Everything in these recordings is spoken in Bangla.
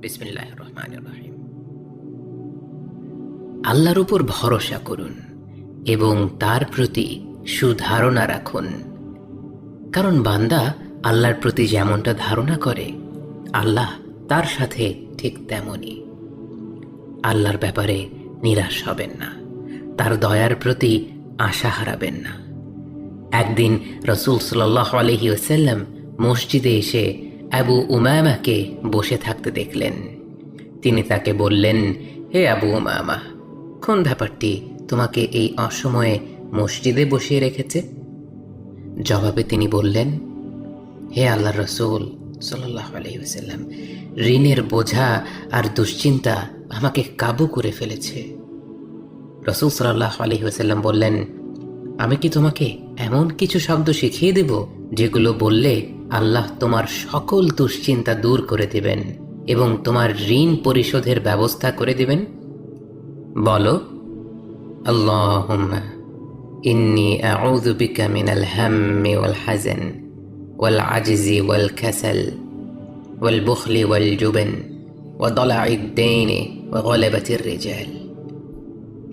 বিসমিল্লাহির রহমানির রহিম। আল্লাহর উপর ভরসা করুন এবং তার প্রতি সুধারণা রাখুন, কারণ বান্দা আল্লাহর প্রতি যেমনটা ধারণা করে আল্লাহ তার সাথে ঠিক তেমনই। আল্লাহর ব্যাপারে নিরাশ হবেন না, তার দয়ার প্রতি আশা হারাবেন না। একদিন রাসূল সাল্লাল্লাহু আলাইহি ওয়াসাল্লাম মসজিদে এসে আবু উমামাকে বসে থাকতে দেখলেন। তিনি তাকে বললেন, হে আবু উমামা, কোন ব্যাপারটি তোমাকে এই অসময়ে মসজিদে বসিয়ে রেখেছে? জবাবে তিনি বললেন, হে আল্লাহর রাসূল সাল্লাল্লাহু আলাইহি ওয়াসাল্লাম, ঋণের বোঝা আর দুশ্চিন্তা আমাকে কাবু করে ফেলেছে। রাসূল সাল্লাল্লাহু আলাইহি ওয়াসাল্লাম বললেন, আমি কি তোমাকে এমন কিছু শব্দ শিখিয়ে দেব যেগুলো বললে আল্লাহ তোমার সকল দুশ্চিন্তা দূর করে দেবেন এবং তোমার ঋণ পরিশোধের ব্যবস্থা করে দেবেন? বলো, আল্লাহুম্মা ইন্নী আউযু বিকা মিনাল হাম্মি ওয়াল হাযান ওয়াল আজজি ওয়াল কাসাল ওয়াল বুখলি ওয়াল জুবন ওয়া দালা'id দাইনি ওয়া গলাবাতির রিজাল।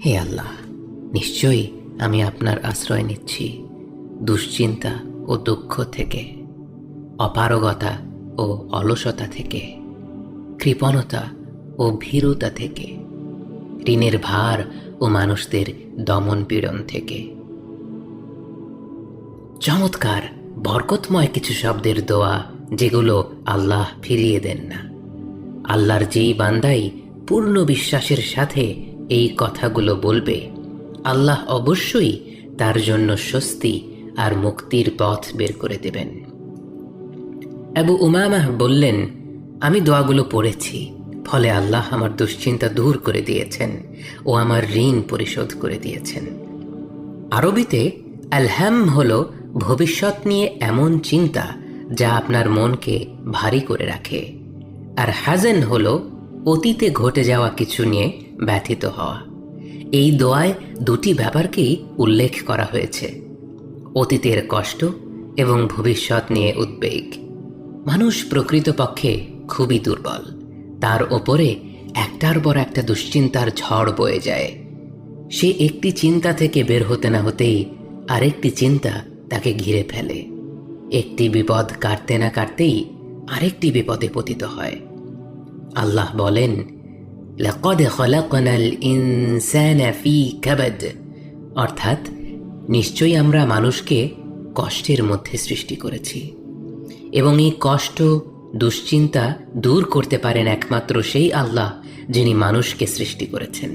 হে আল্লাহ, নিশ্চয়ই আমি আপনার আশ্রয় নিচ্ছি দুশ্চিন্তা ও দুঃখ থেকে, অপারগতা ও অলসতা থেকে, কৃপণতা ও ভীরুতা থেকে, ঋণের ভার ও মানুষদের দমন পীড়ন থেকে। চমৎকার বরকতময় কিছু শব্দের দোয়া যেগুলো আল্লাহ ফিরিয়ে দেন না। আল্লাহর যেই বান্দাই পূর্ণ বিশ্বাসের সাথে এই কথাগুলো বলবে, আল্লাহ অবশ্যই তার জন্য স্বস্তি আর মুক্তির পথ বের করে দেবেন। আবু উমামা বললেন, আমি দোয়াগুলো পড়েছি, ফলে আল্লাহ আমার দুশ্চিন্তা দূর করে দিয়েছেন ও আমার ঋণ পরিশোধ করে দিয়েছেন। আরবিতে আলহাম হলো ভবিষ্যৎ নিয়ে এমন চিন্তা যা আপনার মনকে ভারী করে রাখে, আর হাজান হলো অতীতে ঘটে যাওয়া কিছু নিয়ে ব্যথিত হওয়া। এই দোয়ায় দুটি ব্যাপারকেই উল্লেখ করা হয়েছে, অতীতের কষ্ট এবং ভবিষ্যৎ নিয়ে উদ্বেগ। মানুষ প্রকৃতপক্ষে খুবই দুর্বল, তার ওপরে একটার পর একটা দুশ্চিন্তার ঝড় বয়ে যায়। সে একটি চিন্তা থেকে বের হতে না হতেই আরেকটি চিন্তা তাকে ঘিরে ফেলে। একটি বিপদ কাটতে না কাটতেই আরেকটি বিপদে পতিত হয়। আল্লাহ বলেন, লাকাদ খালাকনাল ইনসানা ফি কাবাদ, অর্থাৎ নিশ্চয়ই আমরা মানুষকে কষ্টের মধ্যে সৃষ্টি করেছি এবং এই কষ্ট দুশ্চিন্তা দূর করতে পারেন একমাত্র সেই আল্লাহ যিনি মানুষকে সৃষ্টি করেছেন।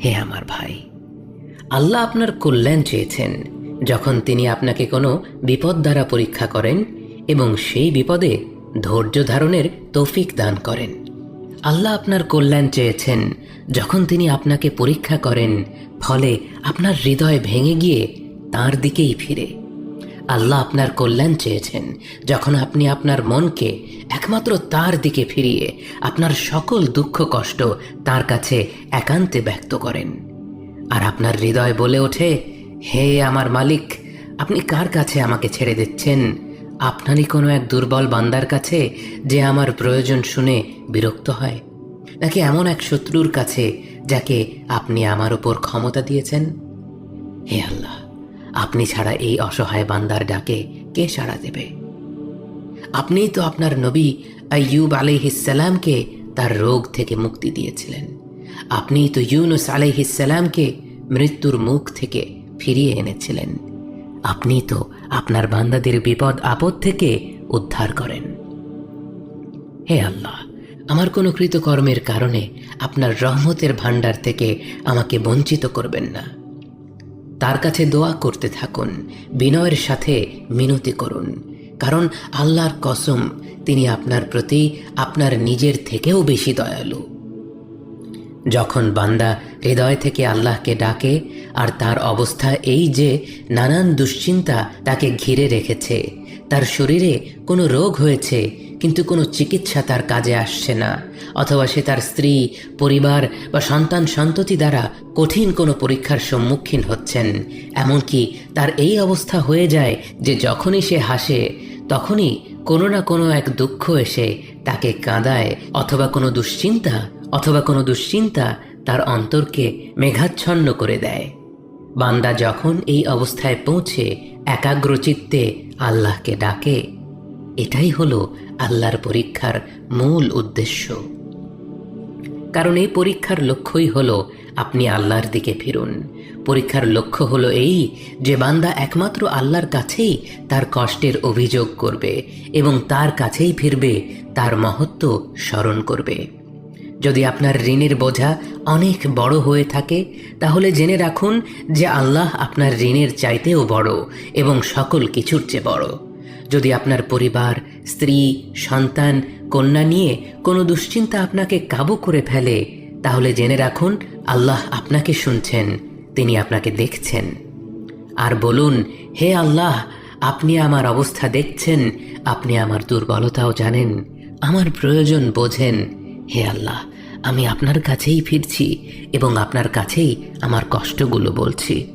হে আমার ভাই, আল্লাহ আপনার কল্যাণ চেয়েছেন যখন তিনি আপনাকে কোনো বিপদ দ্বারা পরীক্ষা করেন এবং সেই বিপদে ধৈর্য ধারণের তৌফিক দান করেন। আল্লাহ আপনার কল্যাণ চেয়েছেন যখন তিনি আপনাকে পরীক্ষা করেন, ফলে আপনার হৃদয় ভেঙে গিয়ে তাঁর দিকেই ফিরে। আল্লাহ আপনার কল্যাণ চেয়েছেন যখন আপনি আপনার মনকে একমাত্র তার দিকে ফিরিয়ে আপনার সকল দুঃখ কষ্ট তার কাছে একান্তে ব্যক্ত করেন, আর আপনার হৃদয় বলে ওঠে, হে আমার মালিক, আপনি কার কাছে আমাকে ছেড়ে দিচ্ছেন? আপনারই কোনো এক দুর্বল বান্দার কাছে যে আমার প্রয়োজন শুনে বিরক্ত হয়, নাকি এমন এক শত্রুর কাছে যাকে আপনি আমার উপর ক্ষমতা দিয়েছেন? হে আল্লাহ, আপনি ছাড়া এই অসহায় বান্দার ডাকে কে সাড়া দেবে? আপনিই তো আপনার নবী আইয়ুব আলাইহিস সালামকে তার রোগ থেকে মুক্তি দিয়েছিলেন। আপনিই তো ইউনুস আলাইহিস সালামকে মৃত্যুর মুখ থেকে ফিরিয়ে এনেছিলেন। আপনিই তো আপনার বান্দাদের বিপদ আপদ থেকে উদ্ধার করেন। হে আল্লাহ, আমার কোনো কৃতকর্মের কারণে আপনার রহমতের ভাণ্ডার থেকে আমাকে বঞ্চিত করবেন না। তার কাছে দোয়া করতে থাকুন, বিনয়ের সাথে মিনতি করুন, কারণ আল্লাহর কসম, তিনি আপনার প্রতি আপনার নিজের থেকেও বেশি দয়ালু। যখন বান্দা হৃদয় থেকে আল্লাহকে ডাকে আর তার অবস্থা এই যে নানান দুশ্চিন্তা তাকে ঘিরে রেখেছে, তার শরীরে কোনো রোগ হয়েছে কিন্তু কোনো চিকিৎসা তার কাজে আসছে না, অথবা সে তার স্ত্রী, পরিবার বা সন্তান সন্ততি দ্বারা কঠিন কোনো পরীক্ষার সম্মুখীন হচ্ছেন, এমনকি তার এই অবস্থা হয়ে যায় যে যখনই সে হাসে তখনই কোনো না কোনো এক দুঃখ এসে তাকে কাঁদায়, অথবা কোনো দুশ্চিন্তা তার অন্তরকে মেঘাচ্ছন্ন করে দেয়। বান্দা যখন এই অবস্থায় পৌঁছে একাগ্রচিত্তে আল্লাহকে ডাকে, এটাই হলো আল্লাহর পরীক্ষার মূল উদ্দেশ্য। কারণ এই পরীক্ষার লক্ষ্যই হলো আপনি আল্লাহর দিকে ফিরুন। পরীক্ষার লক্ষ্য হলো এই যে বান্দা একমাত্র আল্লাহর কাছেই তার কষ্টের অভিযোগ করবে এবং তার কাছেই ফিরবে, তার মহত্ব স্মরণ করবে। যদি আপনার ঋণের বোঝা অনেক বড় হয়ে থাকে, তাহলে জেনে রাখুন যে আল্লাহ আপনার ঋণের চাইতেও বড় এবং সকল কিছুর চেয়ে বড়। যদি আপনার পরিবার, স্ত্রী, সন্তান, কন্যা নিয়ে কোনো দুশ্চিন্তা আপনাকে কাবু করে ফেলে, তাহলে জেনে রাখুন আল্লাহ আপনাকে শুনছেন, তিনি আপনাকে দেখছেন। আর বলুন, হে আল্লাহ, আপনি আমার অবস্থা দেখছেন, আপনি আমার দুর্বলতাও জানেন, আমার প্রয়োজন বোঝেন। হে আল্লাহ, আমি আপনার কাছেই ফিরছি এবং আপনার কাছেই আমার কষ্টগুলো বলছি।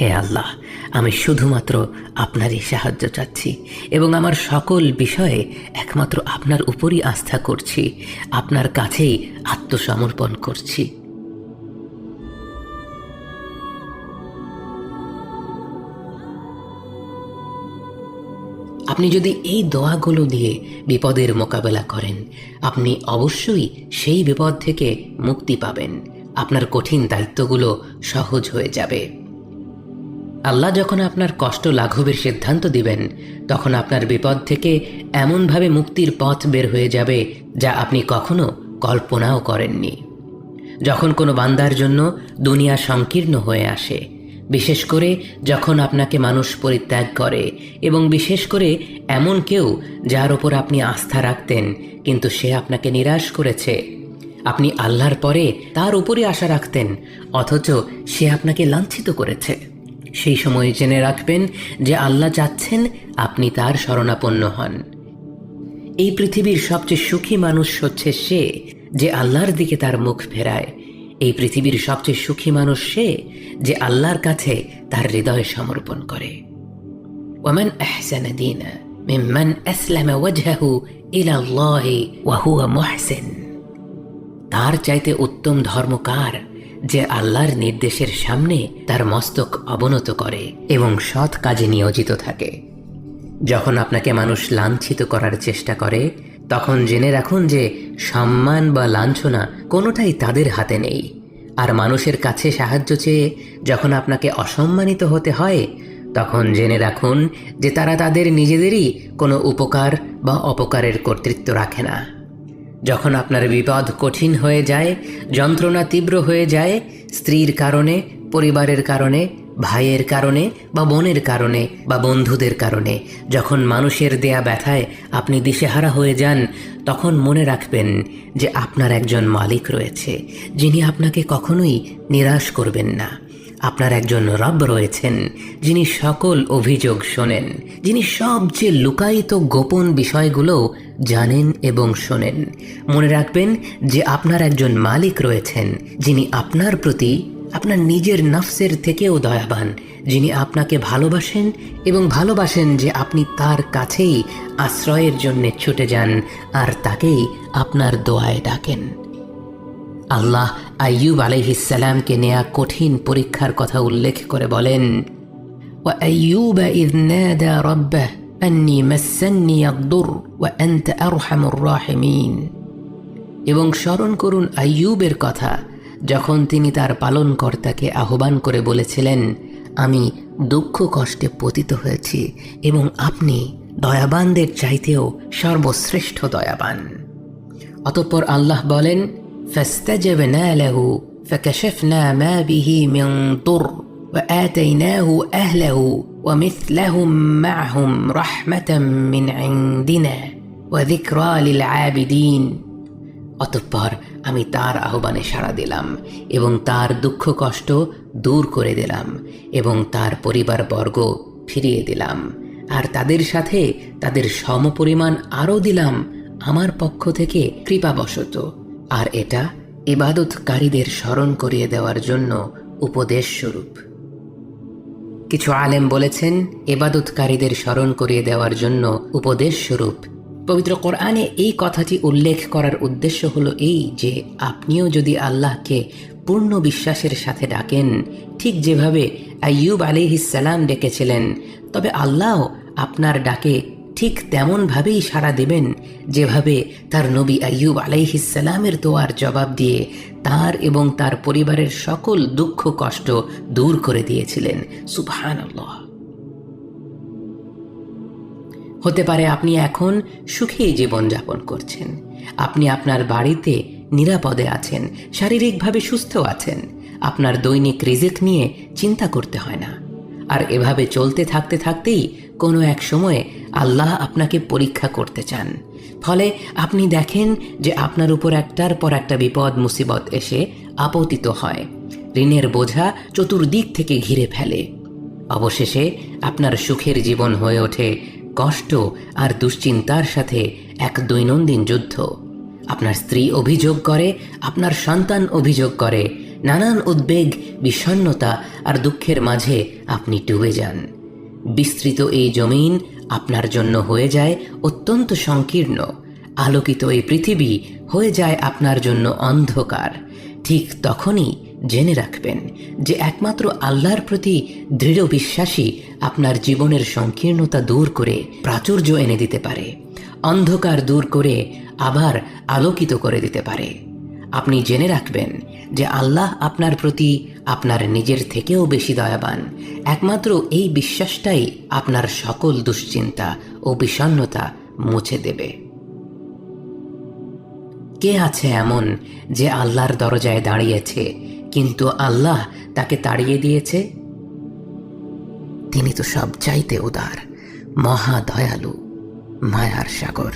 হে আল্লাহ, আমি শুধুমাত্র আপনারই সাহায্য চাচ্ছি এবং আমার সকল বিষয়ে একমাত্র আপনার উপরই আস্থা করছি, আপনার কাছেই আত্মসমর্পণ করছি। আপনি যদি এই দোয়াগুলো দিয়ে বিপদের মোকাবেলা করেন, আপনি অবশ্যই সেই বিপদ থেকে মুক্তি পাবেন। আপনার কঠিন দায়িত্বগুলো সহজ হয়ে যাবে। আল্লাহ যখন আপনার কষ্ট লাঘবের সিদ্ধান্ত দিবেন, তখন আপনার বিপদ থেকে এমনভাবে মুক্তির পথ বের হয়ে যাবে যা আপনি কখনো কল্পনাও করেননি। যখন কোনো বান্দার জন্য দুনিয়া সংকীর্ণ হয়ে আসে, বিশেষ করে যখন আপনাকে মানুষ পরিত্যাগ করে, এবং বিশেষ করে এমন কেউ যার ওপর আপনি আস্থা রাখতেন কিন্তু সে আপনাকে নিরাশ করেছে, আপনি আল্লাহর পরে তার উপরই আশা রাখতেন অথচ সে আপনাকে লাঞ্ছিত করেছে, সেই সময় জেনে রাখবেন যে আল্লাহ চাচ্ছেন আপনি তার শরণাপন্ন হন। এই পৃথিবীর সবচেয়ে সুখী মানুষ হচ্ছে সে যে আল্লাহর দিকে তার মুখ ফেরায়। এই পৃথিবীর সবচেয়ে সুখী মানুষ সে যে আল্লাহর কাছে তার হৃদয় সমর্পণ করে। ওয়ামান আহসানা দীনা মিম্মান আসলামা ওয়াজহাহু ইলা আল্লাহি ওয়া হুয়া মুহসিন। তার চাইতে উত্তম ধর্ম কার, যে আল্লাহর নির্দেশের সামনে তার মস্তক অবনত করে এবং সৎ কাজে নিয়োজিত থাকে। যখন আপনাকে মানুষ লাঞ্ছিত করার চেষ্টা করে, তখন জেনে রাখুন যে সম্মান বা লাঞ্ছনা কোনোটাই তাদের হাতে নেই। আর মানুষের কাছে সাহায্য চেয়ে যখন আপনাকে অসম্মানিত হতে হয়, তখন জেনে রাখুন যে তারা তাদের নিজেদেরই কোনো উপকার বা অপকারের কর্তৃত্ব রাখে না। যখন আপনার বিপদ কঠিন হয়ে যায়, যন্ত্রণা তীব্র হয়ে যায়, স্ত্রীর কারণে, পরিবারের কারণে, ভাইয়ের কারণে বা বোনের কারণে বা বন্ধুদের কারণে, যখন মানুষের দেয়া ব্যথায় আপনি দিশেহারা হয়ে যান, তখন মনে রাখবেন যে আপনার একজন মালিক রয়েছে যিনি আপনাকে কখনোই নিরাশ করবেন না। আপনার একজন রব রয়েছেন যিনি সকল অভিযোগ শোনেন, যিনি সবচেয়ে লুকায়িত গোপন বিষয়গুলো জানেন এবং শোনেন। মনে রাখবেন যে আপনার একজন মালিক রয়েছেন যিনি আপনার প্রতি আপনার নিজের নফসের থেকেও দয়াবান, যিনি আপনাকে ভালোবাসেন এবং ভালোবাসেন যে আপনি তার কাছেই আশ্রয়ের জন্য ছুটে যান আর তাকেই আপনার দোয়ায় ডাকেন। আল্লাহ আইয়ুব আলাইহিস সালামকে নেয়া কঠিন পরীক্ষার কথা উল্লেখ করে বলেন, ওয়া আইয়ুব ইয নাদা রাব্বাহ আন্নী মাসসান্নী আদ-দুর ওয়া আনতা আরহামুর রাহিমিন। এবং স্মরণ করুন আইয়ুবের কথা, যখন তিনি তার পালনকর্তাকে আহ্বান করে বলেছিলেন, আমি দুঃখ কষ্টে পতিত হয়েছি এবং আপনি দয়াবানদের চাইতেও সর্বশ্রেষ্ঠ দয়াবান। অতঃপর আল্লাহ বলেন, فاستجبنا له فكشفنا ما به من ضر وآتيناه أهله ومثلهم معهم رحمة من عندنا وذكرى للعابدين। অতঃপর আমি তার আহ্বানে সাড়া দিলাম এবং তার দুঃখ কষ্ট দূর করে দিলাম এবং তার পরিবারবর্গ ফিরিয়ে দিলাম, আর তাদের সাথে তাদের সমপরিমাণ আরও দিলাম আমার পক্ষ থেকে কৃপাবশত। আর এটা ইবাদতকারীদের স্মরণ করিয়ে দেওয়ার জন্য উপদেশ স্বরূপ। কিছু আলেম বলেছেন ইবাদতকারীদের স্মরণ করিয়ে দেওয়ার জন্য উপদেশ স্বরূপ পবিত্র কোরআনে এই কথাটি উল্লেখ করার উদ্দেশ্য হলো এই যে আপনিও যদি আল্লাহকে পূর্ণ বিশ্বাসের সাথে ডাকেন, ঠিক যেভাবে আইয়ুব আলাইহিস সালাম ডেকেছিলেন, তবে আল্লাহ আপনার ডাকে ঠিক তেমনভাবেই সাড়া দেবেন যেভাবে তার নবী আইয়ুব আলাইহিস সালামের দোয়ার জবাব দিয়ে তার এবং তার পরিবারের সকল দুঃখ কষ্ট দূর করে দিয়েছিলেন। সুবহানাল্লাহ। হতে পারে আপনি এখন সুখী জীবনযাপন করছেন, আপনি আপনার বাড়িতে নিরাপদে আছেন, শারীরিকভাবে সুস্থ আছেন, আপনার দৈনিক রিজিক নিয়ে চিন্তা করতে হয় না। আর এভাবে চলতে থাকতে থাকতেই কোনো এক সময়ে আল্লাহ আপনাকে পরীক্ষা করতে চান, ফলে আপনি দেখেন যে আপনার উপর একটার পর একটা বিপদ মুসিবত এসে আপতিত হয়, ঋণের বোঝা চতুর্দিক থেকে ঘিরে ফেলে। অবশেষে আপনার সুখের জীবন হয়ে ওঠে কষ্ট আর দুশ্চিন্তার সাথে এক দৈনন্দিন যুদ্ধ। আপনার স্ত্রী অভিযোগ করে, আপনার সন্তান অভিযোগ করে, নানান উদ্বেগ, বিষণ্ণতা আর দুঃখের মাঝে আপনি ডুবে যান। বিস্তৃত এই জমিন আপনার জন্য হয়ে যায় অত্যন্ত সংকীর্ণ, আলোকিত এই পৃথিবী হয়ে যায় আপনার জন্য অন্ধকার। ঠিক তখনই জেনে রাখবেন যে একমাত্র আল্লাহর প্রতি দৃঢ় বিশ্বাসী আপনার জীবনের সংকীর্ণতা দূর করে প্রাচুর্য এনে দিতে পারে, অন্ধকার দূর করে আবার আলোকিত করে দিতে পারে। আপনি জেনে রাখবেন যে আল্লাহ আপনার প্রতি আপনার নিজের থেকেও বেশি দয়াবান। একমাত্র এই বিশ্বাসটাই আপনার সকল দুশ্চিন্তা ও বিষণ্ণতা মুছে দেবে। কে আছে এমন যে আল্লাহর দরজায় দাঁড়িয়েছে কিন্তু আল্লাহ তাকে তাড়িয়ে দিয়েছে? তিনি তো সবচাইতে উদার, মহা দয়ালু, মায়ার সাগর।